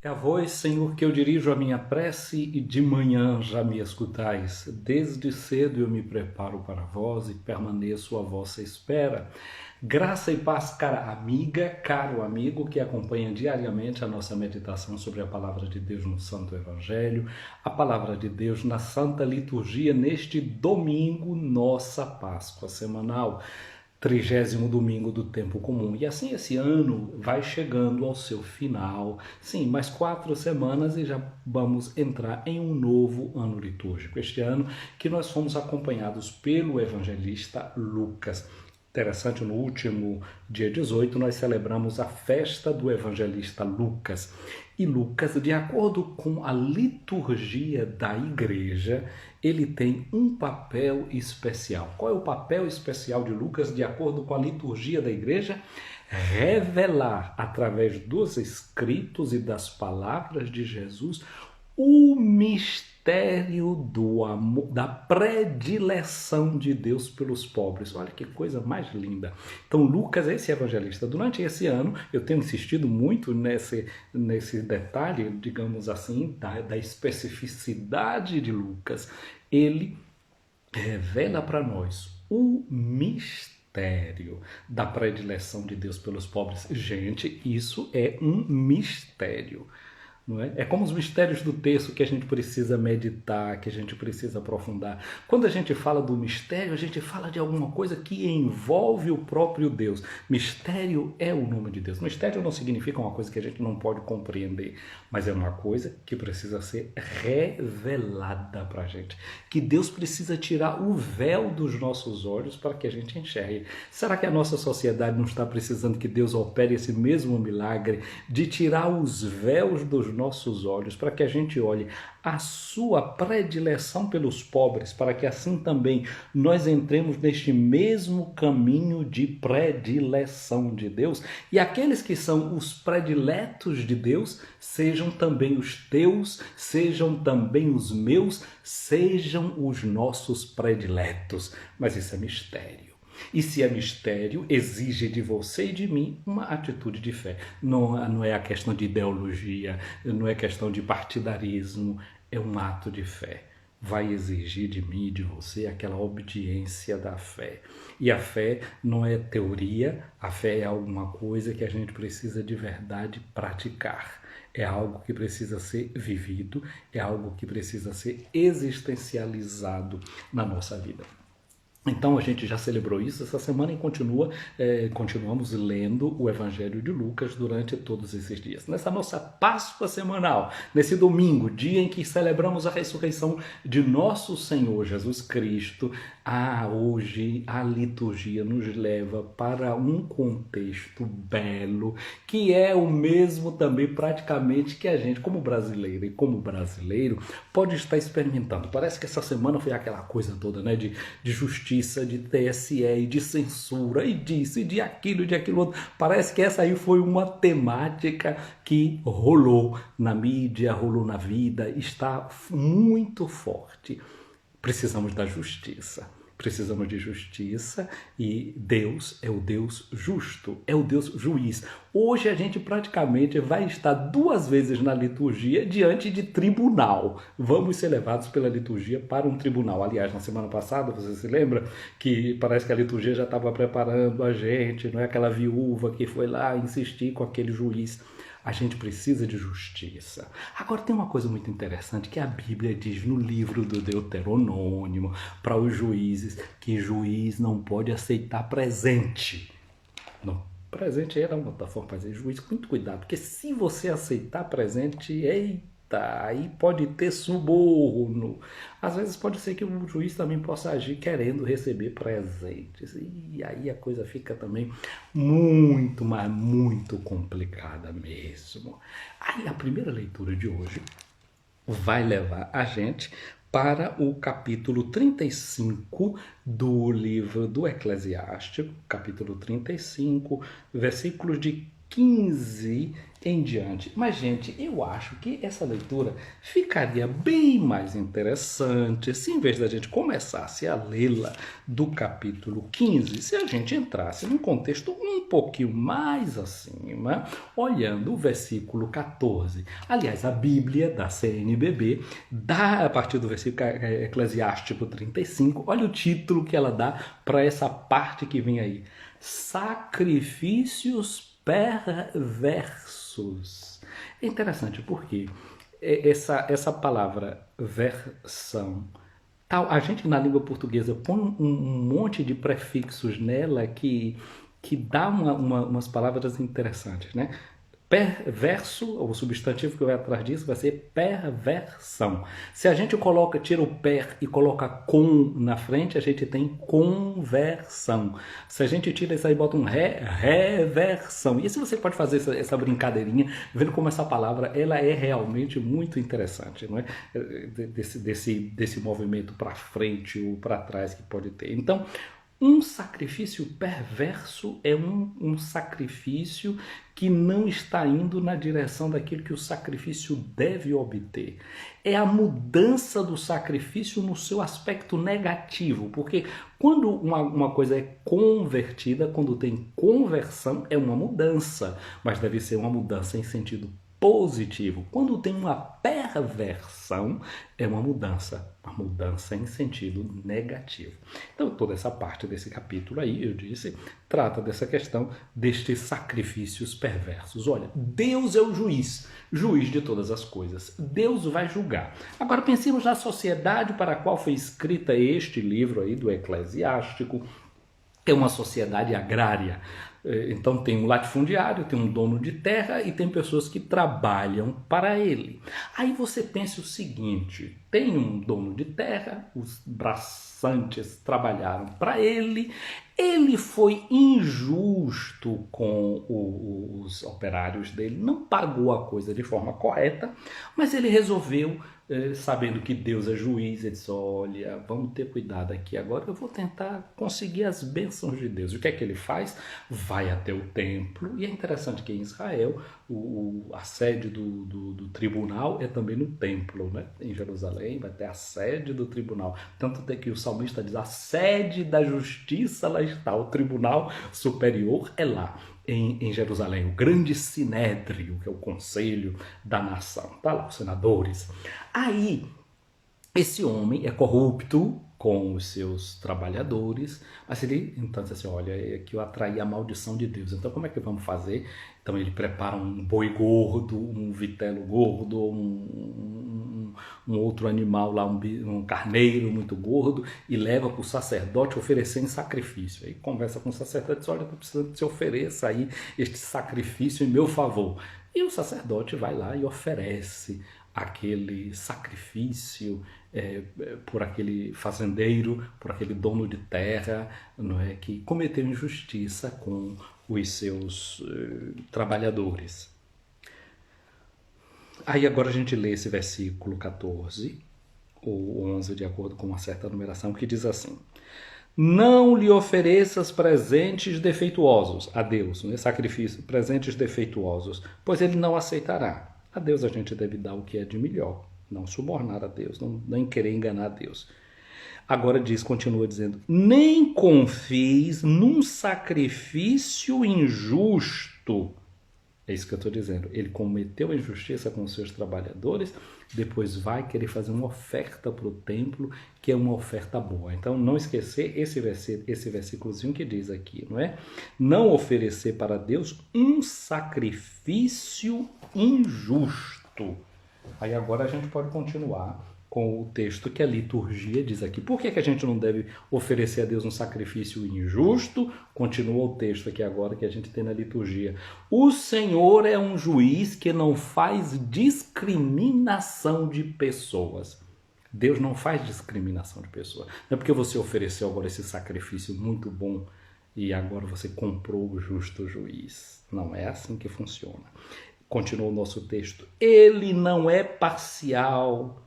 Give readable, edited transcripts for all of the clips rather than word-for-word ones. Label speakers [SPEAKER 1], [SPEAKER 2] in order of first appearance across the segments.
[SPEAKER 1] É a voz, Senhor, que eu dirijo a minha prece e de manhã já me escutais. Desde cedo eu me preparo para vós e permaneço à vossa espera. Graça e paz, cara amiga, caro amigo que acompanha diariamente a nossa meditação sobre a Palavra de Deus no Santo Evangelho, a Palavra de Deus na Santa Liturgia neste domingo, nossa Páscoa semanal. 30º domingo do tempo comum. E assim esse ano vai chegando ao seu final. Sim, mais 4 semanas e já vamos entrar em um novo ano litúrgico. Este ano que nós fomos acompanhados pelo evangelista Lucas. Interessante, no último dia 18 nós celebramos a festa do evangelista Lucas. E Lucas, de acordo com a liturgia da igreja, ele tem um papel especial. Qual é o papel especial de Lucas, de acordo com a liturgia da igreja? Revelar, através dos escritos e das palavras de Jesus, o mistério do amor, da predileção de Deus pelos pobres. Olha que coisa mais linda. Então, Lucas, esse evangelista, durante esse ano, eu tenho insistido muito nesse detalhe, digamos assim, da especificidade de Lucas. Ele revela para nós o mistério da predileção de Deus pelos pobres. Gente, isso é um mistério. Não é? É como os mistérios do texto que a gente precisa meditar, que a gente precisa aprofundar. Quando a gente fala do mistério, a gente fala de alguma coisa que envolve o próprio Deus. Mistério é o nome de Deus. Mistério não significa uma coisa que a gente não pode compreender, mas é uma coisa que precisa ser revelada para a gente. Que Deus precisa tirar o véu dos nossos olhos para que a gente enxergue. Será que a nossa sociedade não está precisando que Deus opere esse mesmo milagre de tirar os véus dos nossos olhos, para que a gente olhe a sua predileção pelos pobres, para que assim também nós entremos neste mesmo caminho de predileção de Deus, e aqueles que são os prediletos de Deus sejam também os teus, sejam também os meus, sejam os nossos prediletos. Mas isso é mistério. E se é mistério, exige de você e de mim uma atitude de fé. Não é a questão de ideologia, não é questão de partidarismo, é um ato de fé. Vai exigir de mim e de você aquela obediência da fé. E a fé não é teoria, a fé é alguma coisa que a gente precisa de verdade praticar. É algo que precisa ser vivido, é algo que precisa ser existencializado na nossa vida. Então a gente já celebrou isso essa semana e continuamos lendo o Evangelho de Lucas durante todos esses dias. Nessa nossa Páscoa semanal, nesse domingo, dia em que celebramos a ressurreição de nosso Senhor Jesus Cristo, hoje a liturgia nos leva para um contexto belo, que é o mesmo também praticamente que a gente, como brasileiro e como brasileiro, pode estar experimentando. Parece que essa semana foi aquela coisa toda, né, de justiça, de TSE e de censura e disso e de aquilo outro. Parece que essa aí foi uma temática que rolou na mídia, rolou na vida, está muito forte. Precisamos da justiça. Precisamos de justiça e Deus é o Deus justo, é o Deus juiz. Hoje a gente praticamente vai estar 2 vezes na liturgia diante de tribunal. Vamos ser levados pela liturgia para um tribunal. Aliás, na semana passada, você se lembra que parece que a liturgia já estava preparando a gente, não é aquela viúva que foi lá insistir com aquele juiz. A gente precisa de justiça. Agora tem uma coisa muito interessante que a Bíblia diz no livro do Deuteronômio para os juízes, que juiz não pode aceitar presente. Não, presente era uma outra forma de fazer juiz, com muito cuidado, porque se você aceitar presente, eita, aí pode ter suborno. Às vezes pode ser que o juiz também possa agir querendo receber presentes. E aí a coisa fica também muito, mas muito complicada mesmo. Aí a primeira leitura de hoje vai levar a gente para o capítulo 35 do livro do Eclesiástico, capítulo 35, versículos de 15 em diante. Mas, gente, eu acho que essa leitura ficaria bem mais interessante se, em vez da gente começasse a lê-la do capítulo 15, se a gente entrasse num contexto um pouquinho mais acima, olhando o versículo 14. Aliás, a Bíblia da CNBB dá, a partir do versículo Eclesiástico 35, olha o título que ela dá para essa parte que vem aí. Sacrifícios perversos. É interessante porque essa palavra versão, a gente na língua portuguesa põe um monte de prefixos nela que dá umas palavras interessantes, né? Perverso, o substantivo que vai atrás disso vai ser perversão. Se a gente tira o per e coloca com na frente, a gente tem conversão. Se a gente tira isso aí e bota um reversão. E se você pode fazer essa brincadeirinha, vendo como essa palavra ela é realmente muito interessante, não é? Desse movimento para frente ou para trás que pode ter. Então, um sacrifício perverso é um sacrifício que não está indo na direção daquilo que o sacrifício deve obter. É a mudança do sacrifício no seu aspecto negativo, porque quando uma coisa é convertida, quando tem conversão, é uma mudança, mas deve ser uma mudança em sentido positivo. Quando tem uma perversão, é uma mudança em sentido negativo. Então, toda essa parte desse capítulo aí, eu disse, trata dessa questão destes sacrifícios perversos. Olha, Deus é o juiz de todas as coisas. Deus vai julgar. Agora, pensemos na sociedade para a qual foi escrita este livro aí do Eclesiástico. É uma sociedade agrária. Então tem um latifundiário, tem um dono de terra e tem pessoas que trabalham para ele. Aí você pensa o seguinte, tem um dono de terra, os braçantes trabalharam para ele, ele foi injusto com os operários dele, não pagou a coisa de forma correta, mas ele resolveu, sabendo que Deus é juiz, ele disse, olha, vamos ter cuidado aqui, agora eu vou tentar conseguir as bênçãos de Deus. O que é que ele faz? Vai até o templo, e é interessante que em Israel a sede do tribunal é também no templo, né? Em Jerusalém vai ter a sede do tribunal, tanto que o salmista diz, a sede da justiça lá está, o tribunal superior é lá em Jerusalém, o grande sinédrio, que é o conselho da nação, tá lá, os senadores. Aí, esse homem é corrupto com os seus trabalhadores, mas ele então diz assim, olha, é que eu atraí a maldição de Deus, então como é que vamos fazer? Então ele prepara um boi gordo, um vitelo gordo, um outro animal lá, um carneiro muito gordo, e leva para o sacerdote oferecer em sacrifício. Aí conversa com o sacerdote e diz, olha, eu estou precisando que você ofereça aí este sacrifício em meu favor. E o sacerdote vai lá e oferece aquele sacrifício por aquele fazendeiro, por aquele dono de terra, não é, que cometeu injustiça com os seus trabalhadores. Aí agora a gente lê esse versículo 14 ou 11, de acordo com uma certa numeração, que diz assim: não lhe ofereças presentes defeituosos a Deus, né? Sacrifício, presentes defeituosos, pois ele não aceitará. A Deus a gente deve dar o que é de melhor, não subornar a Deus, nem querer enganar a Deus. Agora continua dizendo, nem confies num sacrifício injusto. É isso que eu estou dizendo. Ele cometeu a injustiça com os seus trabalhadores, depois vai querer fazer uma oferta para o templo, que é uma oferta boa. Então, não esquecer esse versículozinho que diz aqui, não é? Não oferecer para Deus um sacrifício injusto. Aí agora a gente pode continuar com o texto que a liturgia diz aqui. Por que a gente não deve oferecer a Deus um sacrifício injusto? Continua o texto aqui agora que a gente tem na liturgia. O Senhor é um juiz que não faz discriminação de pessoas. Deus não faz discriminação de pessoas. Não é porque você ofereceu agora esse sacrifício muito bom e agora você comprou o justo juiz. Não é assim que funciona. Continua o nosso texto. Ele não é parcial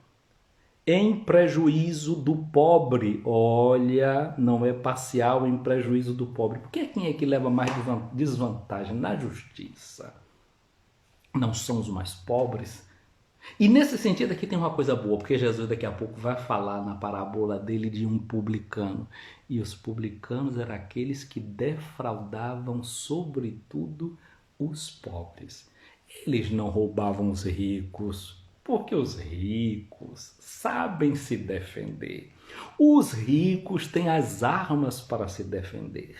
[SPEAKER 1] em prejuízo do pobre. Olha, não é parcial em prejuízo do pobre. Porque quem é que leva mais desvantagem na justiça? não são os mais pobres. E nesse sentido aqui tem uma coisa boa, porque Jesus daqui a pouco vai falar na parábola dele de um publicano. E os publicanos eram aqueles que defraudavam sobretudo os pobres. Eles não roubavam os ricos, porque os ricos sabem se defender. Os ricos têm as armas para se defender.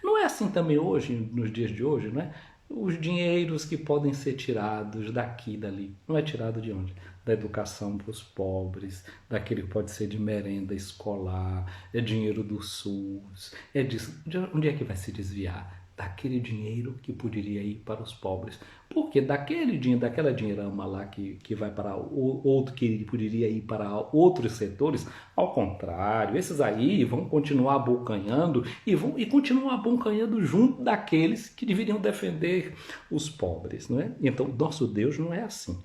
[SPEAKER 1] Não é assim também hoje, nos dias de hoje, não é? Os dinheiros que podem ser tirados daqui e dali. Não é tirado de onde? Da educação para os pobres, daquele que pode ser de merenda escolar, é dinheiro do SUS, é disso. Onde é que vai se desviar? Daquele dinheiro que poderia ir para os pobres. Porque daquele dinheiro, daquela dinheirama lá que vai para outro, que poderia ir para outros setores, ao contrário, esses aí vão continuar abocanhando e continuam abocanhando junto daqueles que deveriam defender os pobres, não é? Então, nosso Deus não é assim,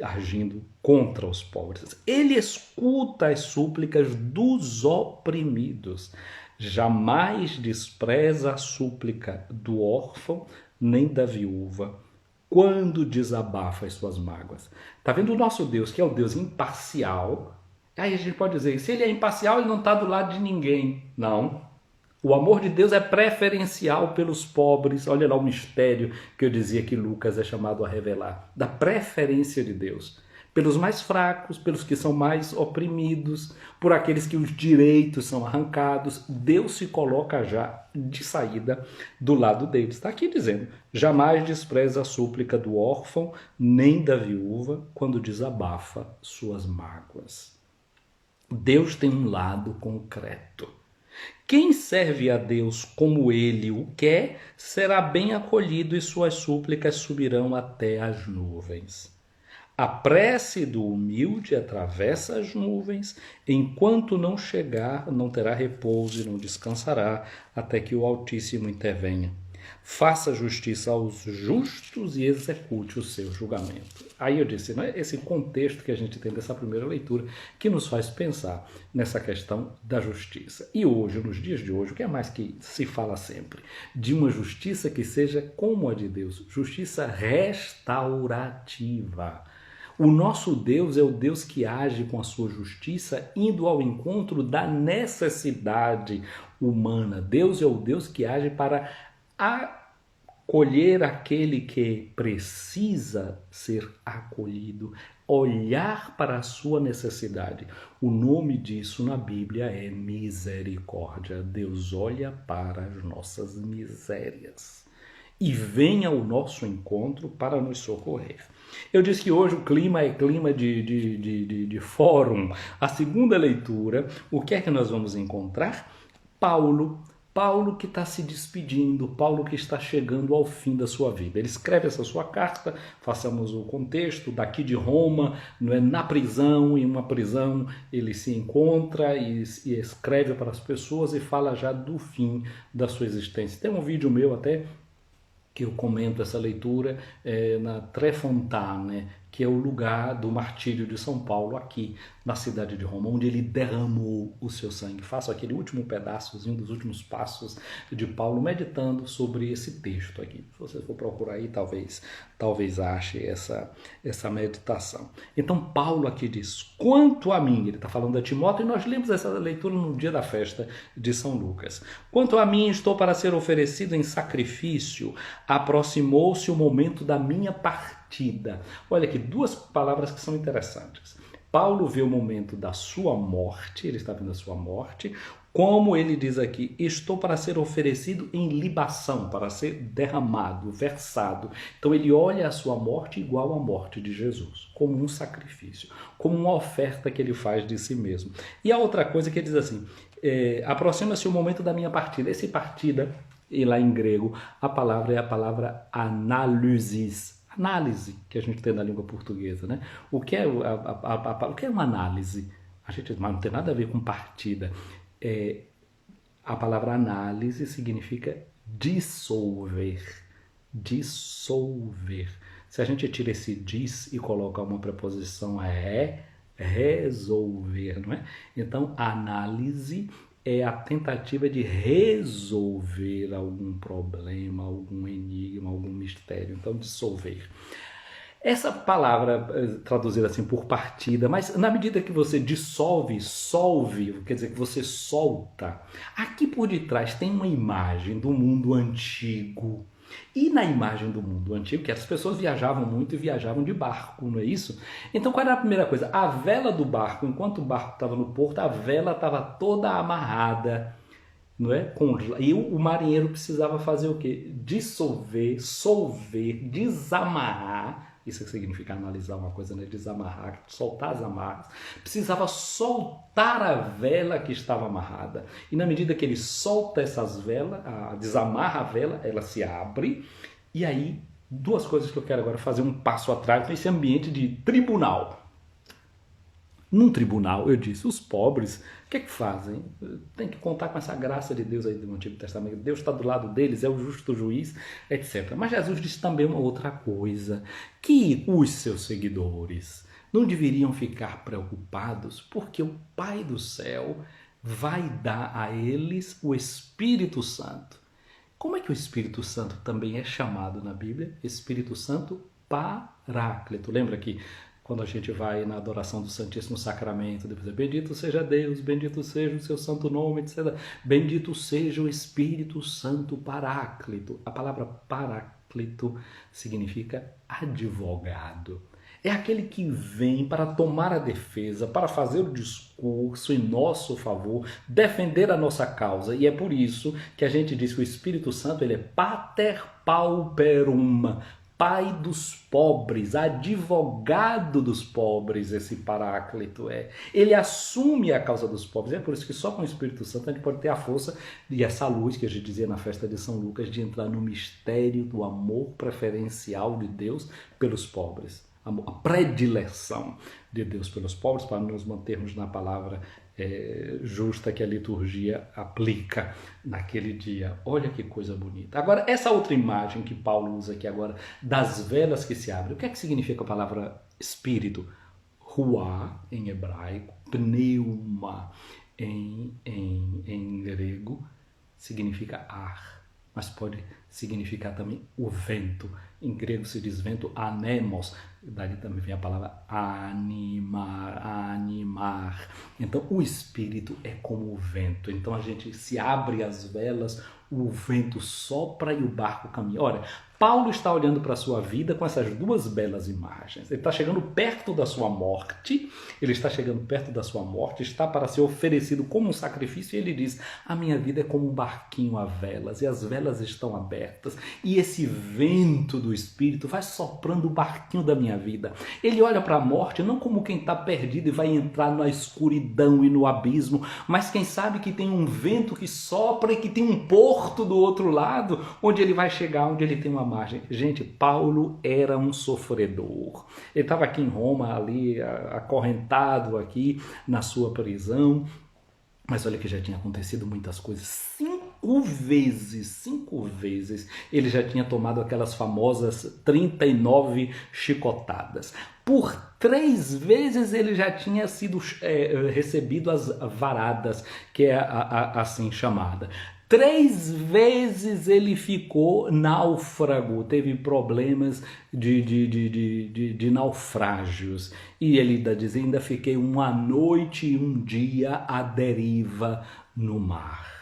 [SPEAKER 1] agindo contra os pobres. Ele escuta as súplicas dos oprimidos. Jamais despreza a súplica do órfão nem da viúva quando desabafa as suas mágoas. Tá vendo o nosso Deus, que é o Deus imparcial? Aí a gente pode dizer, se ele é imparcial, ele não está do lado de ninguém. Não. O amor de Deus é preferencial pelos pobres. Olha lá o mistério que eu dizia que Lucas é chamado a revelar. Da preferência de Deus. Pelos mais fracos, pelos que são mais oprimidos, por aqueles que os direitos são arrancados. Deus se coloca já de saída do lado deles. Está aqui dizendo, jamais despreza a súplica do órfão, nem da viúva, quando desabafa suas mágoas. Deus tem um lado concreto. Quem serve a Deus como ele o quer, será bem acolhido e suas súplicas subirão até as nuvens. A prece do humilde atravessa as nuvens, enquanto não chegar, não terá repouso e não descansará, até que o Altíssimo intervenha. Faça justiça aos justos e execute o seu julgamento. Aí eu disse, não é esse contexto que a gente tem dessa primeira leitura que nos faz pensar nessa questão da justiça. E hoje, nos dias de hoje, o que é mais que se fala sempre? De uma justiça que seja como a de Deus, justiça restaurativa. O nosso Deus é o Deus que age com a sua justiça, indo ao encontro da necessidade humana. Deus é o Deus que age para acolher aquele que precisa ser acolhido, olhar para a sua necessidade. O nome disso na Bíblia é misericórdia. Deus olha para as nossas misérias e vem ao nosso encontro para nos socorrer. Eu disse que hoje o clima é clima de fórum. A segunda leitura, o que é que nós vamos encontrar? Paulo que está se despedindo, Paulo que está chegando ao fim da sua vida. Ele escreve essa sua carta, façamos o contexto, daqui de Roma, não é, na prisão, em uma prisão ele se encontra e escreve para as pessoas e fala já do fim da sua existência. Tem um vídeo meu até que eu comento essa leitura na Trefontane, que é o lugar do martírio de São Paulo, aqui na cidade de Roma, onde ele derramou o seu sangue. Faço aquele último pedaçozinho dos últimos passos de Paulo, meditando sobre esse texto aqui. Se você for procurar aí, talvez ache essa meditação. Então, Paulo aqui diz, quanto a mim, ele está falando a Timóteo, e nós lemos essa leitura no dia da festa de São Lucas. Quanto a mim, estou para ser oferecido em sacrifício, aproximou-se o momento da minha partida. Olha aqui, duas palavras que são interessantes. Paulo vê o momento da sua morte, ele está vendo a sua morte, como ele diz aqui, estou para ser oferecido em libação, para ser derramado, versado. Então ele olha a sua morte igual à morte de Jesus, como um sacrifício, como uma oferta que ele faz de si mesmo. E a outra coisa que ele diz assim, aproxima-se o momento da minha partida. Esse partida, e lá em grego, a palavra é a palavra analysis, análise que a gente tem na língua portuguesa, né? O que é, o que é uma análise? Mas não tem nada a ver com partida. A palavra análise significa dissolver. Dissolver. Se a gente tira esse dis e coloca uma preposição resolver, não é? Então, análise é a tentativa de resolver algum problema, algum enigma, algum mistério. Então, dissolver. Essa palavra traduzida assim por partida, mas na medida que você dissolve, solve, quer dizer que você solta, aqui por detrás tem uma imagem do mundo antigo. E na imagem do mundo antigo, que as pessoas viajavam muito e viajavam de barco, não é isso? Então qual era a primeira coisa? A vela do barco, enquanto o barco estava no porto, a vela estava toda amarrada, não é? E o marinheiro precisava fazer o quê? Dissolver, solver, desamarrar. Isso significa analisar uma coisa, né? Desamarrar, soltar as amarras. Precisava soltar a vela que estava amarrada. E na medida que ele solta essas velas, desamarra a vela, ela se abre. E aí, duas coisas que eu quero agora fazer um passo atrás nesse ambiente de tribunal. Num tribunal, eu disse, os pobres, o que é que fazem? Tem que contar com essa graça de Deus aí do Antigo Testamento. Deus está do lado deles, é o justo juiz, etc. Mas Jesus disse também uma outra coisa, que os seus seguidores não deveriam ficar preocupados, porque o Pai do céu vai dar a eles o Espírito Santo. Como é que o Espírito Santo também é chamado na Bíblia? Espírito Santo Paráclito. Lembra que quando a gente vai na adoração do Santíssimo Sacramento, depois é bendito seja Deus, bendito seja o seu santo nome, etc. Bendito seja o Espírito Santo Paráclito. A palavra Paráclito significa advogado. É aquele que vem para tomar a defesa, para fazer o discurso em nosso favor, defender a nossa causa. E é por isso que a gente diz que o Espírito Santo ele é pater pauperum, Pai dos pobres, advogado dos pobres, esse Paráclito é. Ele assume a causa dos pobres. É por isso que só com o Espírito Santo a gente pode ter a força e essa luz que a gente dizia na festa de São Lucas, de entrar no mistério do amor preferencial de Deus pelos pobres. A predileção de Deus pelos pobres, para nos mantermos na palavra justa que a liturgia aplica naquele dia. Olha que coisa bonita. Agora, essa outra imagem que Paulo usa aqui agora, das velas que se abrem, o que é que significa a palavra espírito? Ruá, em hebraico, pneuma, em grego, significa ar, mas pode significar também o vento. Em grego se diz vento, anemos, daí também vem a palavra animar. Então o espírito é como o vento. Então a gente se abre as velas, o vento sopra e o barco caminha. Olha, Paulo está olhando para a sua vida com essas duas belas imagens. Ele está chegando perto da sua morte, está para ser oferecido como um sacrifício e ele diz, a minha vida é como um barquinho a velas e as velas estão abertas e esse vento do Espírito vai soprando o barquinho da minha vida. Ele olha para a morte não como quem está perdido e vai entrar na escuridão e no abismo, mas quem sabe que tem um vento que sopra e que tem um porto do outro lado, onde ele vai chegar, onde ele tem uma margem. Gente, Paulo era um sofredor. Ele estava aqui em Roma, ali acorrentado aqui na sua prisão, mas olha que já tinha acontecido muitas coisas. Cinco vezes ele já tinha tomado aquelas famosas 39 chicotadas. Por 3 vezes ele já tinha sido recebido as varadas, que é assim chamada. 3 vezes ele ficou náufrago, teve problemas de naufrágios. E ele ainda fiquei uma noite e um dia à deriva no mar.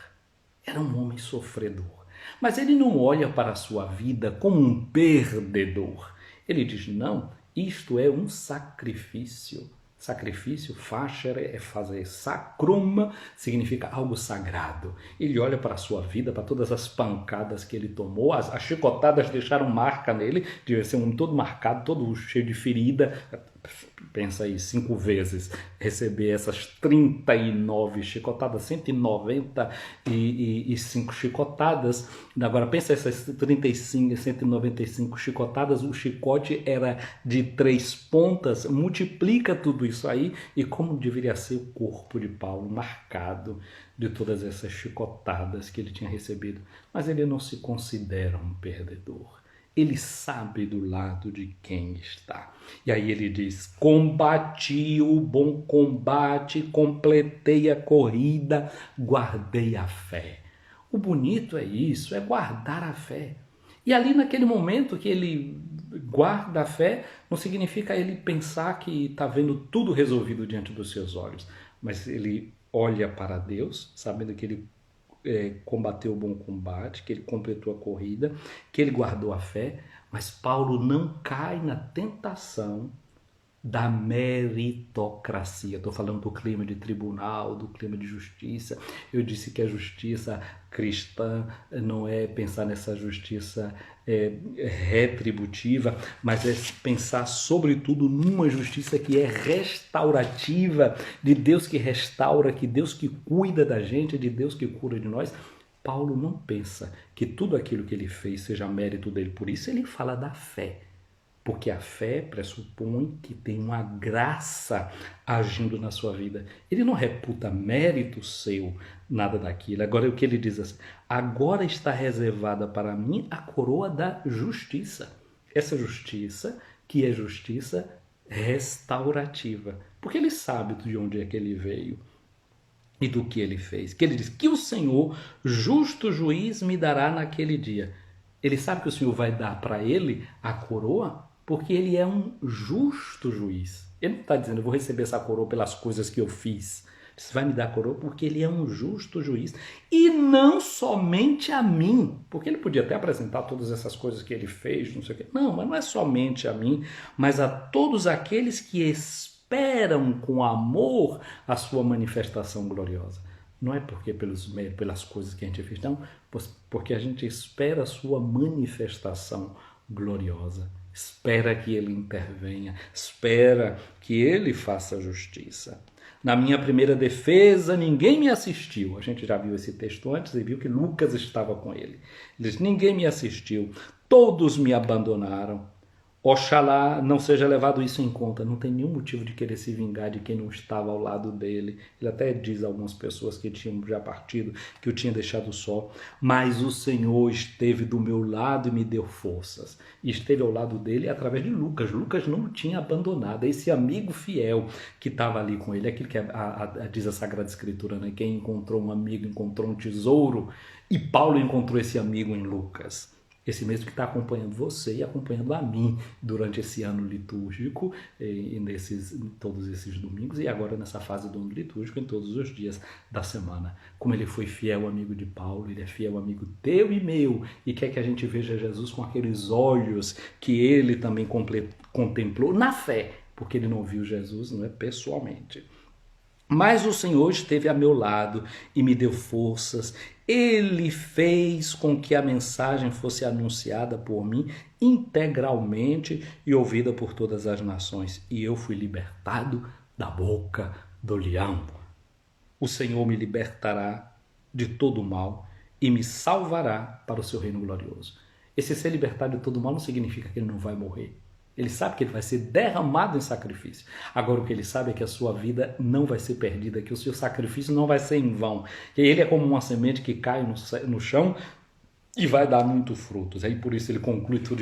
[SPEAKER 1] Era um homem sofredor. Mas ele não olha para a sua vida como um perdedor. Ele diz, não, isto é um sacrifício. Sacrifício, facere, é fazer, sacrum, significa algo sagrado. Ele olha para a sua vida, para todas as pancadas que ele tomou, as chicotadas deixaram marca nele, devia ser um todo marcado, todo cheio de ferida. Pensa aí, 5 vezes receber essas 39 chicotadas, 195 chicotadas. Agora pensa essas 35, 195 chicotadas, o chicote era de 3 pontas, multiplica tudo isso aí e como deveria ser o corpo de Paulo, marcado de todas essas chicotadas que ele tinha recebido. Mas ele não se considera um perdedor. Ele sabe do lado de quem está. E aí ele diz, combati o bom combate, completei a corrida, guardei a fé. O bonito é isso, é guardar a fé. E ali naquele momento que ele guarda a fé, não significa ele pensar que está vendo tudo resolvido diante dos seus olhos, mas ele olha para Deus, sabendo que ele combateu o bom combate, que ele completou a corrida, que ele guardou a fé, mas Paulo não cai na tentação da meritocracia. Estou falando do clima de tribunal, do clima de justiça. Eu disse que a justiça cristã não é pensar nessa justiça retributiva, mas é pensar sobretudo numa justiça que é restaurativa, de Deus que restaura, que Deus que cuida da gente, de Deus que cura de nós. Paulo não pensa que tudo aquilo que ele fez seja mérito dele, por isso ele fala da fé. Porque a fé pressupõe que tem uma graça agindo na sua vida. Ele não reputa mérito seu, nada daquilo. Agora o que ele diz assim, agora está reservada para mim a coroa da justiça. Essa justiça que é justiça restaurativa. Porque ele sabe de onde é que ele veio e do que ele fez. Que ele diz que o Senhor, justo juiz, me dará naquele dia. Ele sabe que o Senhor vai dar para ele a coroa porque ele é um justo juiz. Ele não está dizendo, eu vou receber essa coroa pelas coisas que eu fiz. Você vai me dar a coroa porque ele é um justo juiz. E não somente a mim, porque ele podia até apresentar todas essas coisas que ele fez, não sei o quê. Não, mas não é somente a mim, mas a todos aqueles que esperam com amor a sua manifestação gloriosa. Não é porque pelas coisas que a gente fez, não, porque a gente espera a sua manifestação gloriosa. Espera que ele intervenha, espera que ele faça justiça. Na minha primeira defesa, ninguém me assistiu. A gente já viu esse texto antes e viu que Lucas estava com ele. Ele diz, ninguém me assistiu, todos me abandonaram. Oxalá não seja levado isso em conta. Não tem nenhum motivo de querer se vingar de quem não estava ao lado dele. Ele até diz a algumas pessoas que tinham já partido, que o tinha deixado só. Mas o Senhor esteve do meu lado e me deu forças. E esteve ao lado dele através de Lucas. Lucas não o tinha abandonado. Esse amigo fiel que estava ali com ele. Aquilo que diz a Sagrada Escritura, né? Quem encontrou um amigo encontrou um tesouro. E Paulo encontrou esse amigo em Lucas. Esse mesmo que está acompanhando você e acompanhando a mim durante esse ano litúrgico, em todos esses domingos, e agora nessa fase do ano litúrgico, em todos os dias da semana. Como ele foi fiel amigo de Paulo, ele é fiel amigo teu e meu, e quer que a gente veja Jesus com aqueles olhos que ele também contemplou na fé, porque ele não viu Jesus, não é, pessoalmente. Mas o Senhor esteve a meu lado e me deu forças. Ele fez com que a mensagem fosse anunciada por mim integralmente e ouvida por todas as nações. E eu fui libertado da boca do leão. O Senhor me libertará de todo o mal e me salvará para o seu reino glorioso. Esse ser libertado de todo o mal não significa que ele não vai morrer. Ele sabe que ele vai ser derramado em sacrifício. Agora o que ele sabe é que a sua vida não vai ser perdida, que o seu sacrifício não vai ser em vão. Que ele é como uma semente que cai no chão e vai dar muitos frutos. Aí por isso ele conclui tudo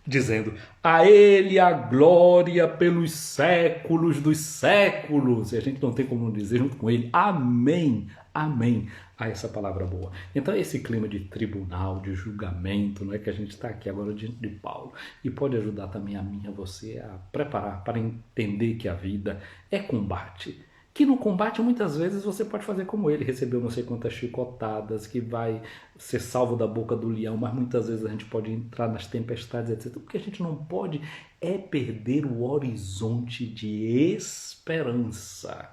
[SPEAKER 1] dizendo, a ele a glória pelos séculos dos séculos. E a gente não tem como dizer junto com ele, amém, amém, a essa palavra boa. Então esse clima de tribunal, de julgamento, não é que a gente está aqui agora diante de Paulo, e pode ajudar também a mim, a você, a preparar para entender que a vida é combate. Que no combate muitas vezes você pode fazer como ele, recebeu não sei quantas chicotadas, que vai ser salvo da boca do leão, mas muitas vezes a gente pode entrar nas tempestades, etc. O que a gente não pode é perder o horizonte de esperança.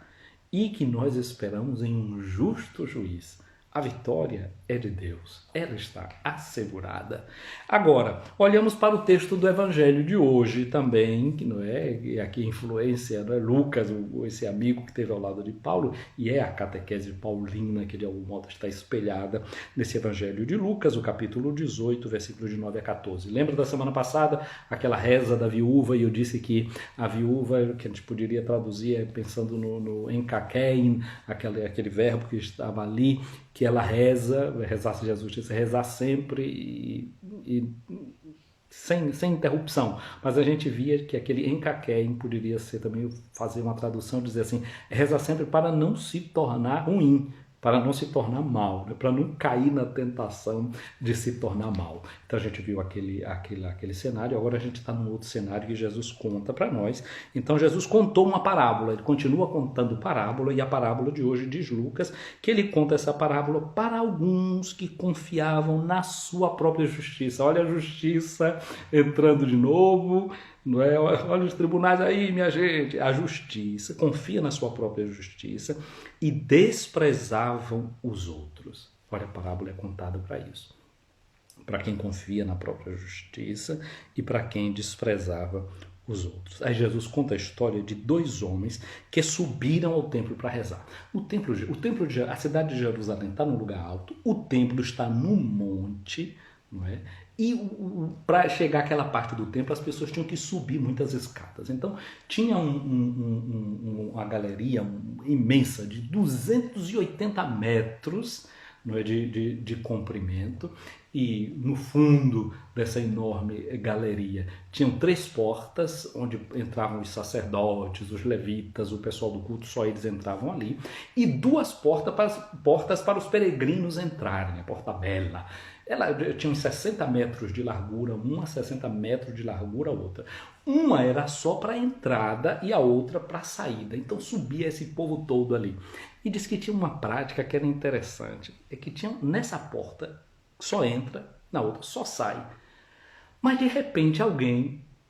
[SPEAKER 1] E que nós esperamos em um justo juiz. A vitória é de Deus, ela está assegurada. Agora, olhamos para o texto do Evangelho de hoje também, que não é, e aqui influência, não é? Lucas, esse amigo que esteve ao lado de Paulo, e é a catequese paulina que de algum modo está espelhada nesse Evangelho de Lucas, o capítulo 18, versículos de 9 a 14. Lembra da semana passada, aquela reza da viúva, e eu disse que a viúva, que a gente poderia traduzir pensando no enkakein, aquele verbo que estava ali, que ela rezasse Jesus, disse rezar sempre e sem interrupção. Mas a gente via que aquele enkakein poderia ser também, fazer uma tradução, dizer assim, rezar sempre para não se tornar ruim, para não se tornar mal, né? Para não cair na tentação de se tornar mal. Então a gente viu aquele cenário, agora a gente está num outro cenário que Jesus conta para nós. Então Jesus contou uma parábola, ele continua contando parábola, e a parábola de hoje diz Lucas que ele conta essa parábola para alguns que confiavam na sua própria justiça. Olha a justiça entrando de novo, não é? Olha os tribunais aí, minha gente. A justiça, confia na sua própria justiça e desprezavam os outros. Olha, a parábola é contada para isso. Para quem confia na própria justiça e para quem desprezava os outros. Aí Jesus conta a história de dois homens que subiram ao templo para rezar. A cidade de Jerusalém está num lugar alto, o templo está no monte, não é? E para chegar àquela parte do templo, as pessoas tinham que subir muitas escadas. Então, tinha uma galeria imensa de 280 metros, não é, de comprimento, e no fundo dessa enorme galeria tinham 3 portas, onde entravam os sacerdotes, os levitas, o pessoal do culto, só eles entravam ali, e 2 portas para os peregrinos entrarem, a porta bela. Ela tinha uns 60 metros de largura, uma 60 metros de largura, a outra. Uma era só para a entrada e a outra para a saída. Então subia esse povo todo ali. E diz que tinha uma prática que era interessante. É que tinha nessa porta, só entra, na outra só sai. Mas de repente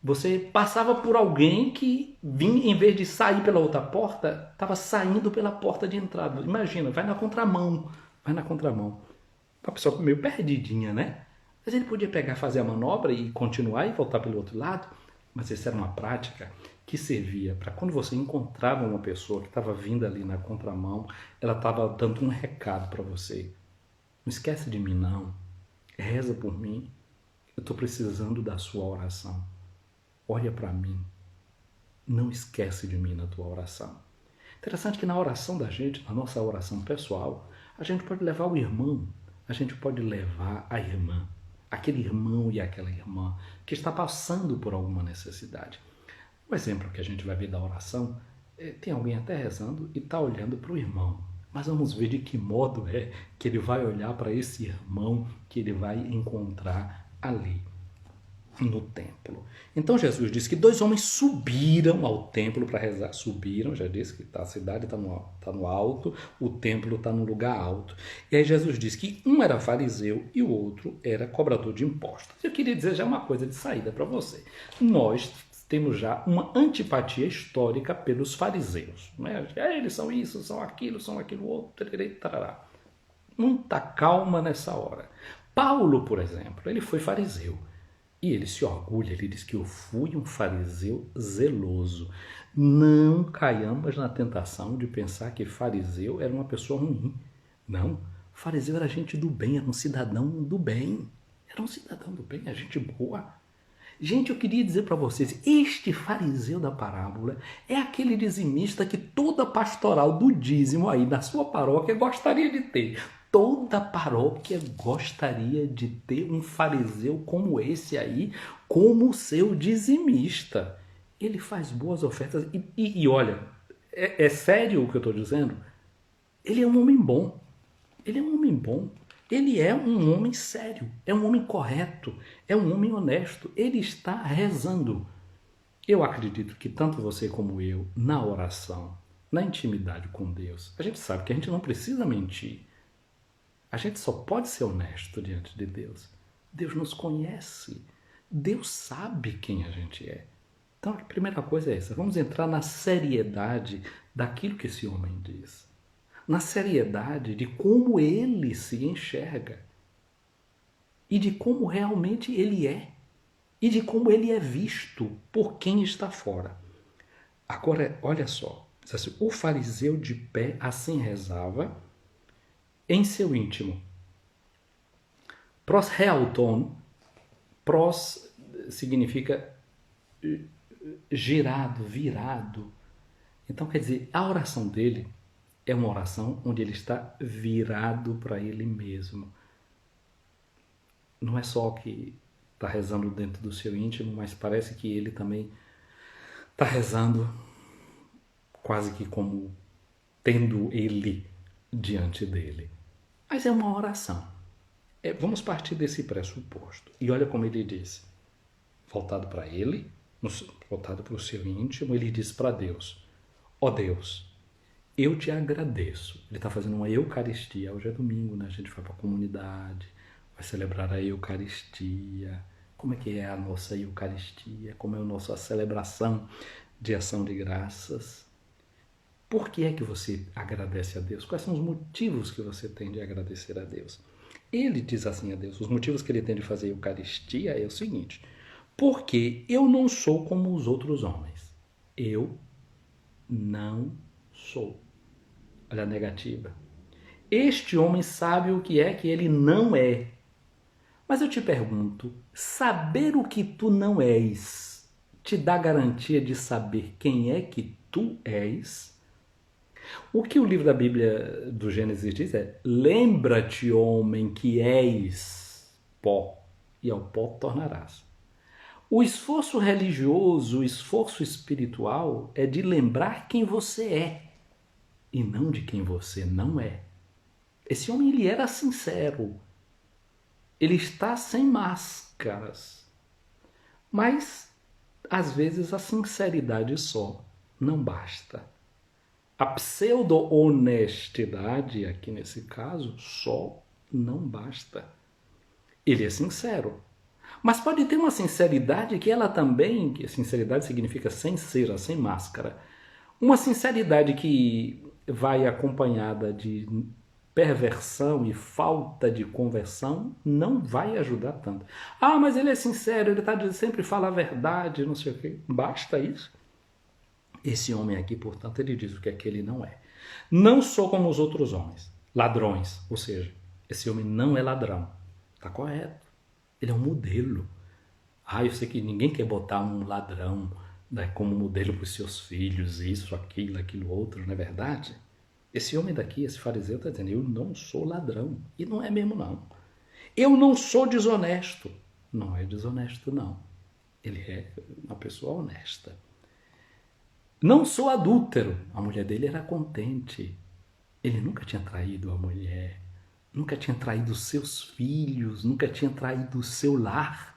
[SPEAKER 1] você passava por alguém que vinha, em vez de sair pela outra porta, estava saindo pela porta de entrada. Imagina, vai na contramão. A pessoa meio perdidinha, né? Mas ele podia pegar, fazer a manobra e continuar e voltar pelo outro lado. Mas essa era uma prática que servia para quando você encontrava uma pessoa que estava vindo ali na contramão, ela estava dando um recado para você. Não esquece de mim, não. Reza por mim. Eu estou precisando da sua oração. Olha para mim. Não esquece de mim na tua oração. Interessante que na oração da gente, na nossa oração pessoal, a gente pode levar o irmão. A gente pode levar a irmã, aquele irmão e aquela irmã que está passando por alguma necessidade. O exemplo que a gente vai ver da oração, tem alguém até rezando e está olhando para o irmão. Mas vamos ver de que modo é que ele vai olhar para esse irmão que ele vai encontrar ali no templo. Então Jesus disse que 2 homens subiram ao templo para rezar. Subiram, já disse que a cidade está no alto, o templo está no lugar alto. E aí Jesus disse que um era fariseu e o outro era cobrador de impostos. Eu queria dizer já uma coisa de saída para você. Nós temos já uma antipatia histórica pelos fariseus. Não é? Eles são isso, são aquilo outro. Tarará. Muita calma nessa hora. Paulo, por exemplo, ele foi fariseu. E ele se orgulha, ele diz que eu fui um fariseu zeloso. Não caiamos na tentação de pensar que fariseu era uma pessoa ruim. Não, fariseu era gente do bem, era um cidadão do bem. Era um cidadão do bem, era gente boa. Gente, eu queria dizer para vocês, este fariseu da parábola é aquele dizimista que toda pastoral do dízimo aí da sua paróquia gostaria de ter. Toda paróquia gostaria de ter um fariseu como esse aí, como seu dizimista. Ele faz boas ofertas e olha, é sério o que eu estou dizendo? Ele é um homem bom. Ele é um homem bom. Ele é um homem sério. É um homem correto. É um homem honesto. Ele está rezando. Eu acredito que tanto você como eu, na oração, na intimidade com Deus, a gente sabe que a gente não precisa mentir. A gente só pode ser honesto diante de Deus. Deus nos conhece. Deus sabe quem a gente é. Então, a primeira coisa é essa. Vamos entrar na seriedade daquilo que esse homem diz. Na seriedade de como ele se enxerga. E de como realmente ele é. E de como ele é visto por quem está fora. Agora, olha só. Diz assim, o fariseu de pé assim rezava em seu íntimo. Pros realton, pros significa girado, virado. Então quer dizer, a oração dele é uma oração onde ele está virado para ele mesmo. Não é só que está rezando dentro do seu íntimo, mas parece que ele também está rezando quase que como tendo ele diante dele. Mas é uma oração. Vamos partir desse pressuposto. E olha como ele diz, voltado para ele, voltado para o seu íntimo, ele diz para Deus: ó Deus, eu te agradeço. Ele está fazendo uma Eucaristia. Hoje é domingo, né? A gente vai para a comunidade, vai celebrar a Eucaristia. Como é que é a nossa Eucaristia? Como é a nossa celebração de ação de graças? Por que é que você agradece a Deus? Quais são os motivos que você tem de agradecer a Deus? Ele diz assim a Deus, os motivos que ele tem de fazer a Eucaristia é o seguinte: porque eu não sou como os outros homens. Eu não sou. Olha a negativa. Este homem sabe o que é que ele não é. Mas eu te pergunto, saber o que tu não és te dá garantia de saber quem é que tu és? O que o livro da Bíblia do Gênesis diz é: lembra-te, homem, que és pó, e ao pó tornarás. O esforço religioso, o esforço espiritual é de lembrar quem você é e não de quem você não é. Esse homem, ele era sincero. Ele está sem máscaras. Mas, às vezes, a sinceridade só não basta. A pseudo-honestidade, aqui nesse caso, só não basta. Ele é sincero. Mas pode ter uma sinceridade que ela também, que sinceridade significa sem cera, sem máscara. Uma sinceridade que vai acompanhada de perversão e falta de conversão não vai ajudar tanto. Ah, mas ele é sincero, ele sempre fala a verdade, não sei o quê. Basta isso? Esse homem aqui, portanto, ele diz o que é que ele não é. Não sou como os outros homens, ladrões. Ou seja, esse homem não é ladrão. Está correto. Ele é um modelo. Ah, eu sei que ninguém quer botar um ladrão, né, como modelo para os seus filhos, isso, aquilo, outro, não é verdade? Esse homem daqui, esse fariseu, está dizendo: eu não sou ladrão. E não é mesmo, não. Eu não sou desonesto. Não é desonesto, não. Ele é uma pessoa honesta. Não sou adúltero. A mulher dele era contente. Ele nunca tinha traído a mulher, nunca tinha traído seus filhos, nunca tinha traído o seu lar.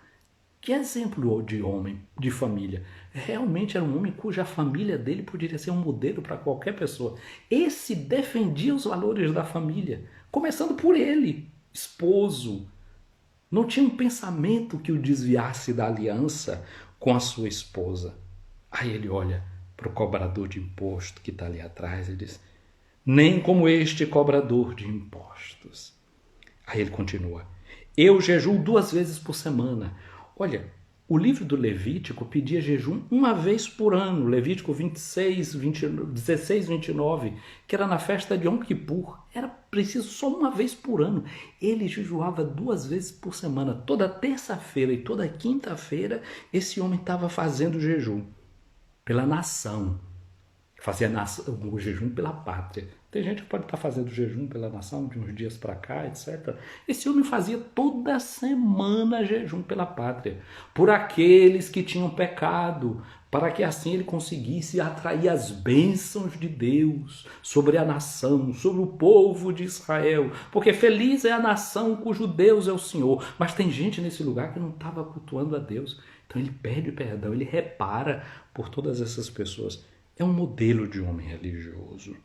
[SPEAKER 1] Que exemplo de homem, de família. Realmente era um homem cuja família dele poderia ser um modelo para qualquer pessoa. Esse defendia os valores da família, começando por ele, esposo. Não tinha um pensamento que o desviasse da aliança com a sua esposa. Aí ele olha para o cobrador de imposto que está ali atrás e diz: nem como este cobrador de impostos. Aí ele continua: eu jejuo 2 vezes por semana. Olha, o livro do Levítico pedia jejum uma vez por ano, Levítico 16, 29, que era na festa de Yom Kippur. Era preciso só uma vez por ano. Ele jejuava 2 vezes por semana. Toda terça-feira e toda quinta-feira, esse homem estava fazendo jejum pela nação. Fazia o jejum pela pátria. Tem gente que pode estar fazendo jejum pela nação de uns dias para cá, etc. Esse homem fazia toda semana jejum pela pátria, por aqueles que tinham pecado, para que assim ele conseguisse atrair as bênçãos de Deus sobre a nação, sobre o povo de Israel. Porque feliz é a nação cujo Deus é o Senhor. Mas tem gente nesse lugar que não estava cultuando a Deus. Então ele pede perdão, ele repara por todas essas pessoas. É um modelo de homem religioso.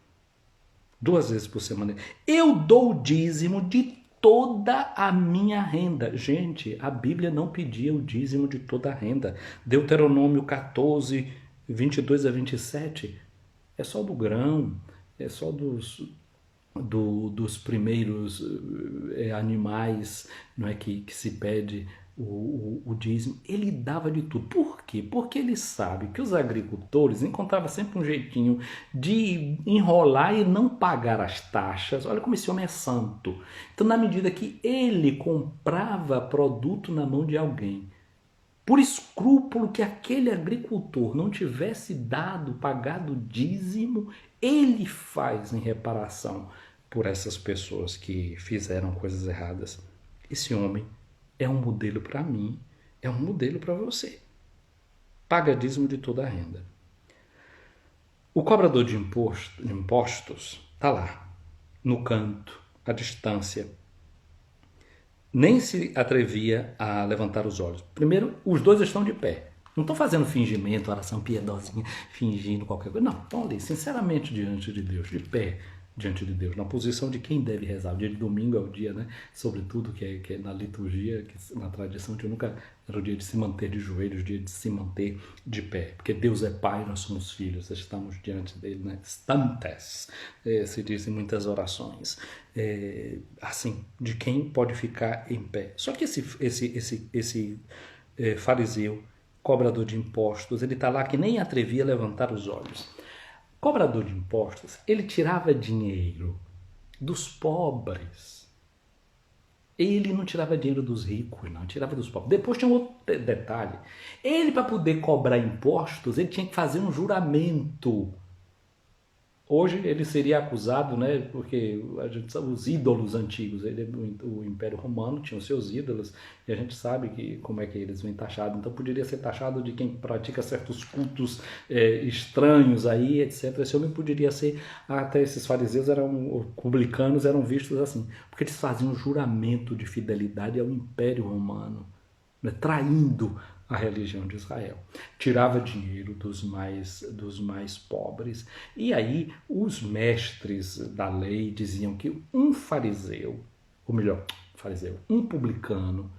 [SPEAKER 1] 2 vezes por semana. Eu dou o dízimo de toda a minha renda. Gente, a Bíblia não pedia o dízimo de toda a renda. Deuteronômio 14, 22 a 27. É só do grão, é só dos primeiros animais, não é, que se pede o dízimo. Ele dava de tudo. Por quê? Porque ele sabe que os agricultores encontravam sempre um jeitinho de enrolar e não pagar as taxas. Olha como esse homem é santo. Então, na medida que ele comprava produto na mão de alguém, por escrúpulo que aquele agricultor não tivesse pagado dízimo, ele faz em reparação por essas pessoas que fizeram coisas erradas. Esse homem é um modelo para mim, é um modelo para você. Paga dízimo de toda a renda. O cobrador de impostos está lá. no canto, à distância. Nem se atrevia a levantar os olhos. Primeiro, os dois estão de pé. Não estão fazendo fingimento, oração piedosinha, fingindo qualquer coisa. Não, estão ali, sinceramente, diante de Deus, de pé diante de Deus, na posição de quem deve rezar. O dia de domingo é o dia, né? Sobretudo, que é na liturgia, que na tradição, que nunca era o dia de se manter de joelhos, o dia de se manter de pé. Porque Deus é Pai, nós somos filhos, estamos diante dele, né? Stantes, se diz em muitas orações. Assim, de quem pode ficar em pé. Só que esse fariseu, cobrador de impostos, ele está lá que nem atrevia a levantar os olhos. Cobrador de impostos, ele tirava dinheiro dos pobres. Ele não tirava dinheiro dos ricos, não, tirava dos pobres. Depois tinha um outro detalhe. Ele, para poder cobrar impostos, ele tinha que fazer um juramento. Hoje ele seria acusado, né, porque a gente sabe os ídolos antigos, o Império Romano tinha os seus ídolos, e a gente sabe como é que eles vêm taxados. Então poderia ser taxado de quem pratica certos cultos estranhos aí, etc. Esse homem poderia ser, até esses fariseus publicanos eram vistos assim, porque eles faziam um juramento de fidelidade ao Império Romano, né, traindo a religião de Israel. Tirava dinheiro dos mais pobres. E aí os mestres da lei diziam que um fariseu, ou melhor, um publicano,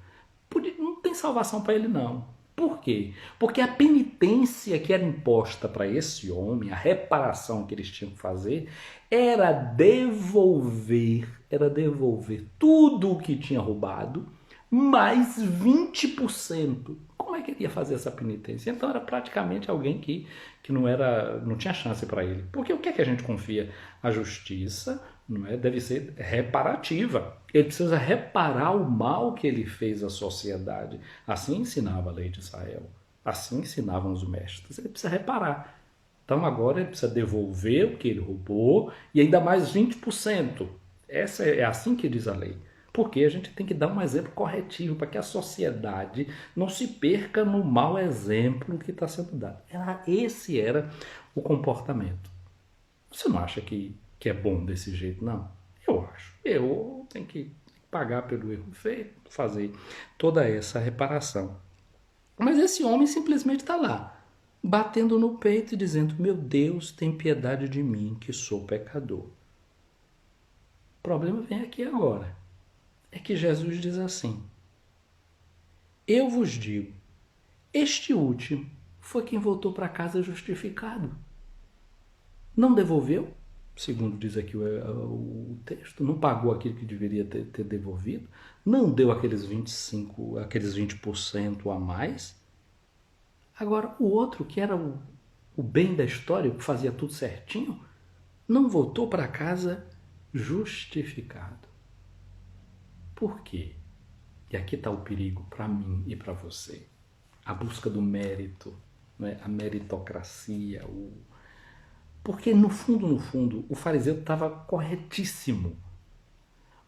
[SPEAKER 1] não tem salvação para ele não. Por quê? Porque a penitência que era imposta para esse homem, a reparação que eles tinham que fazer, era devolver tudo o que tinha roubado, mais 20%. Como é que ele ia fazer essa penitência? Então era praticamente alguém que não tinha chance para ele. Porque o que é que a gente confia? A justiça, não é? Deve ser reparativa. Ele precisa reparar o mal que ele fez à sociedade. Assim ensinava a lei de Israel. Assim ensinavam os mestres. Ele precisa reparar. Então agora ele precisa devolver o que ele roubou e ainda mais 20%. É assim que diz a lei. Porque a gente tem que dar um exemplo corretivo para que a sociedade não se perca no mau exemplo que está sendo dado. Esse era o comportamento. Você não acha que é bom desse jeito, não? Eu acho. Eu tenho que pagar pelo erro feito, fazer toda essa reparação. Mas esse homem simplesmente está lá, batendo no peito e dizendo: meu Deus, tem piedade de mim, que sou pecador. O problema vem aqui agora. É que Jesus diz assim: eu vos digo, este último foi quem voltou para casa justificado. Não devolveu, segundo diz aqui o texto, não pagou aquilo que deveria ter devolvido, não deu aqueles 20% a mais. Agora, o outro, que era o bem da história, que fazia tudo certinho, não voltou para casa justificado. Por quê? E aqui está o perigo para mim e para você. A busca do mérito, né? A meritocracia. Porque no fundo, o fariseu estava corretíssimo.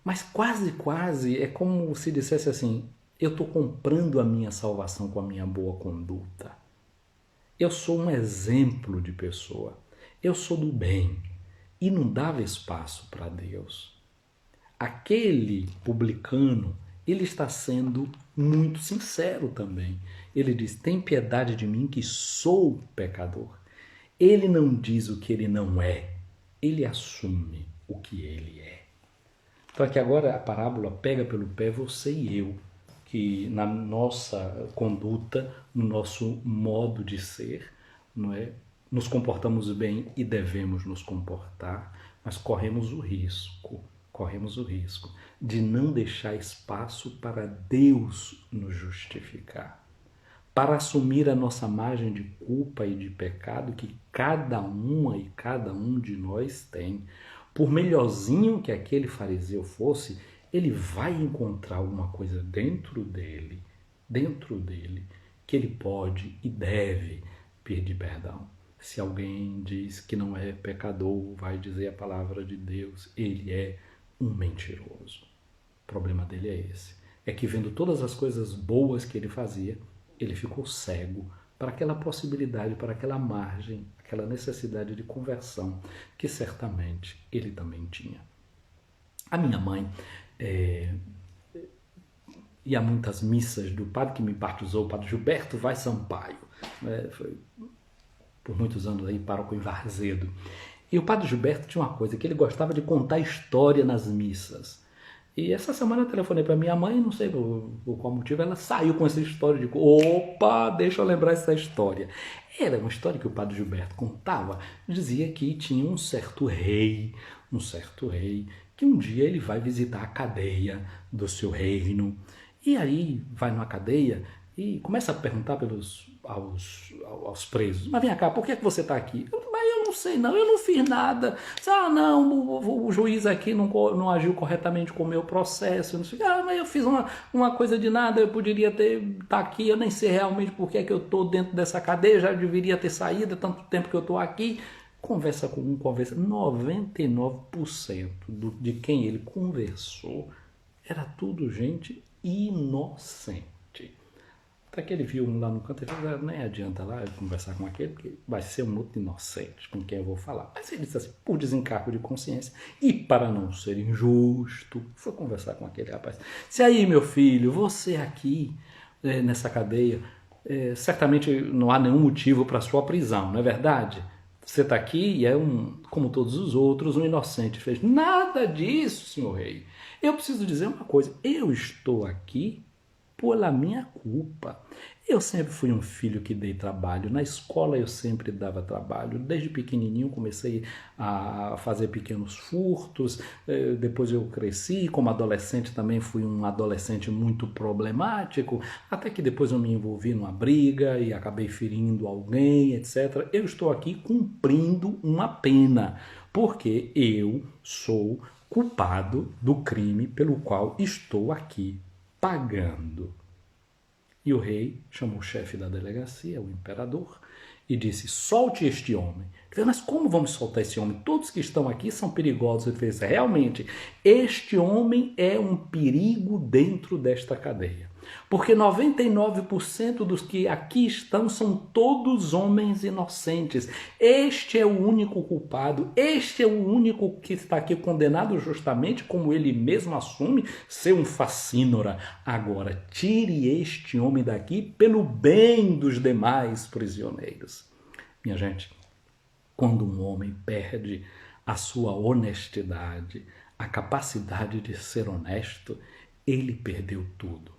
[SPEAKER 1] Mas quase é como se dissesse assim: eu estou comprando a minha salvação com a minha boa conduta. Eu sou um exemplo de pessoa. Eu sou do bem. E não dava espaço para Deus. Aquele publicano, ele está sendo muito sincero também. Ele diz: tem piedade de mim que sou pecador. Ele não diz o que ele não é, ele assume o que ele é. Então aqui agora a parábola pega pelo pé você e eu, que na nossa conduta, no nosso modo de ser, não é? Nos comportamos bem e devemos nos comportar, mas corremos o risco de não deixar espaço para Deus nos justificar, para assumir a nossa margem de culpa e de pecado que cada uma e cada um de nós tem. Por melhorzinho que aquele fariseu fosse, ele vai encontrar alguma coisa dentro dele, que ele pode e deve pedir perdão. Se alguém diz que não é pecador, vai dizer a palavra de Deus, ele é um mentiroso. O problema dele é esse. É que vendo todas as coisas boas que ele fazia, ele ficou cego para aquela possibilidade, para aquela margem, aquela necessidade de conversão que certamente ele também tinha. A minha mãe ia a muitas missas do padre que me batizou, o padre Gilberto Vaz Sampaio, foi por muitos anos aí pároco em Varzedo. E o padre Gilberto tinha uma coisa, que ele gostava de contar história nas missas. E essa semana eu telefonei para minha mãe, não sei por qual motivo, ela saiu com essa história de, opa, deixa eu lembrar essa história. Era uma história que o padre Gilberto contava, dizia que tinha um certo rei, que um dia ele vai visitar a cadeia do seu reino. E aí vai numa cadeia e começa a perguntar aos presos, mas vem cá, por que você está aqui? Mas eu não sei não, eu não fiz nada. Não, o juiz aqui não agiu corretamente com o meu processo. Eu não sei, mas eu fiz uma coisa de nada, eu poderia estar aqui, eu nem sei realmente por que é que eu estou dentro dessa cadeia, já deveria ter saído, há tanto tempo que eu estou aqui. Conversa com um, conversa. 99% de quem ele conversou era tudo gente inocente. Até que ele viu um lá no canto e falou, nem adianta lá eu conversar com aquele, porque vai ser um outro inocente com quem eu vou falar. Mas ele disse assim, por desencargo de consciência e para não ser injusto, foi conversar com aquele rapaz. Se aí, meu filho, você aqui nessa cadeia, certamente não há nenhum motivo para sua prisão, não é verdade? Você está aqui e é como todos os outros, um inocente. Fez nada disso, senhor rei. Eu preciso dizer uma coisa, eu estou aqui pela minha culpa. Eu sempre fui um filho que dei trabalho. Na escola eu sempre dava trabalho. Desde pequenininho comecei a fazer pequenos furtos. Depois eu cresci. Como adolescente também fui um adolescente muito problemático. Até que depois eu me envolvi numa briga e acabei ferindo alguém, etc. Eu estou aqui cumprindo uma pena. Porque eu sou culpado do crime pelo qual estou aqui pagando. E o rei chamou o chefe da delegacia, o imperador, e disse, solte este homem. Ele disse, mas como vamos soltar esse homem? Todos que estão aqui são perigosos. Ele fez, realmente, este homem é um perigo dentro desta cadeia. Porque 99% dos que aqui estão são todos homens inocentes. Este é o único culpado, este é o único que está aqui condenado justamente, como ele mesmo assume, ser um facínora. Agora, tire este homem daqui pelo bem dos demais prisioneiros. Minha gente, quando um homem perde a sua honestidade, a capacidade de ser honesto, ele perdeu tudo.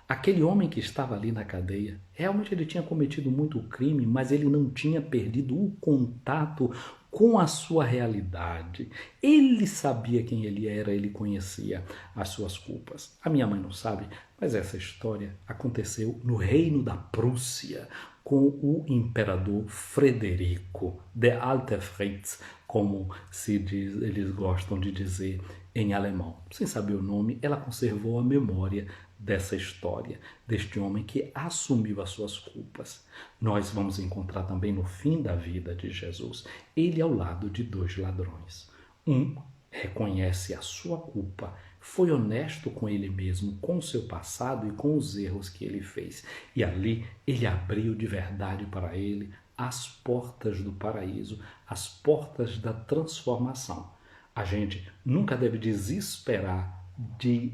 [SPEAKER 1] Aquele homem que estava ali na cadeia, realmente ele tinha cometido muito crime, mas ele não tinha perdido o contato com a sua realidade. Ele sabia quem ele era, ele conhecia as suas culpas. A minha mãe não sabe, mas essa história aconteceu no reino da Prússia, com o imperador Frederico, der Alte Fritz, como se diz, eles gostam de dizer em alemão. Sem saber o nome, ela conservou a memória dessa história, deste homem que assumiu as suas culpas. Nós vamos encontrar também no fim da vida de Jesus, ele ao lado de dois ladrões. Um reconhece a sua culpa, foi honesto com ele mesmo, com o seu passado e com os erros que ele fez. E ali ele abriu de verdade para ele as portas do paraíso, as portas da transformação. A gente nunca deve desesperar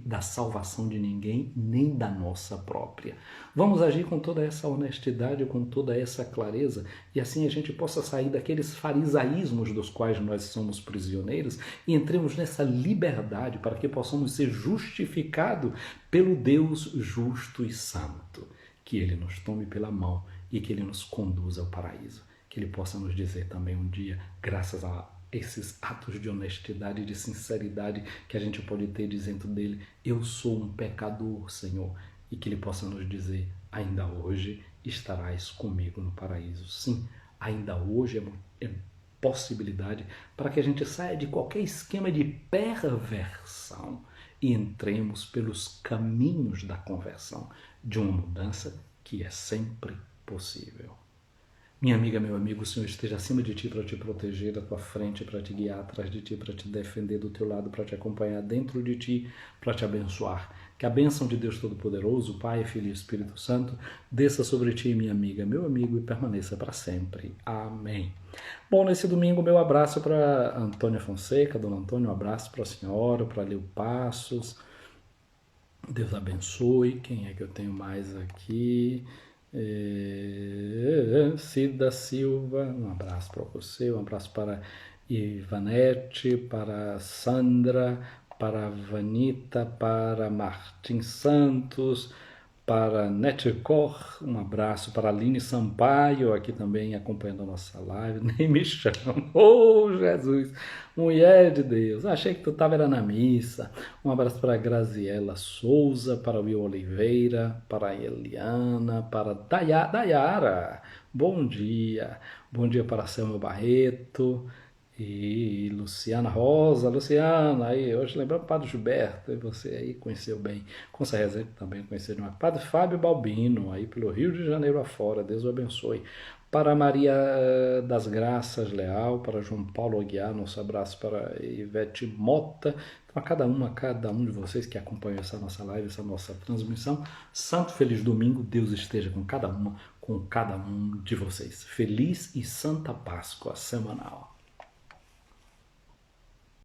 [SPEAKER 1] da salvação de ninguém, nem da nossa própria. Vamos agir com toda essa honestidade, com toda essa clareza, e assim a gente possa sair daqueles farisaísmos dos quais nós somos prisioneiros e entremos nessa liberdade para que possamos ser justificados pelo Deus justo e santo. Que Ele nos tome pela mão e que Ele nos conduza ao paraíso. Que Ele possa nos dizer também um dia, graças a esses atos de honestidade e de sinceridade que a gente pode ter dizendo dele, eu sou um pecador, Senhor, e que ele possa nos dizer, ainda hoje estarás comigo no paraíso. Sim, ainda hoje é possibilidade para que a gente saia de qualquer esquema de perversão e entremos pelos caminhos da conversão, de uma mudança que é sempre possível. Minha amiga, meu amigo, o Senhor esteja acima de ti para te proteger, à tua frente para te guiar, atrás de ti para te defender, do teu lado para te acompanhar, dentro de ti para te abençoar. Que a bênção de Deus Todo-Poderoso, Pai, Filho e Espírito Santo, desça sobre ti, minha amiga, meu amigo, e permaneça para sempre. Amém. Bom, nesse domingo, meu abraço para Antônia Fonseca, Dona Antônia, um abraço para a senhora, para Leo Passos. Deus abençoe. Quem é que eu tenho mais aqui? Cida Silva, um abraço para você, um abraço para Ivanete, para Sandra, para Vanita, para Martim Santos, para Netcor, um abraço para Aline Sampaio, aqui também acompanhando a nossa live, nem me chama, oh Jesus, mulher de Deus, achei que tu estava na missa. Um abraço para Graziela Souza, para Will Oliveira, para Eliana, para Dayara, bom dia para Selma Barreto, e Luciana Rosa, Luciana, aí hoje lembrando o Padre Gilberto, e você aí conheceu bem, com certeza também conheceu demais. Padre Fábio Balbino, aí pelo Rio de Janeiro afora, Deus o abençoe. Para Maria das Graças Leal, para João Paulo Aguiar, nosso abraço para Ivete Mota, então, a cada um de vocês que acompanham essa nossa live, essa nossa transmissão, santo feliz domingo, Deus esteja com cada um de vocês. Feliz e Santa Páscoa semanal.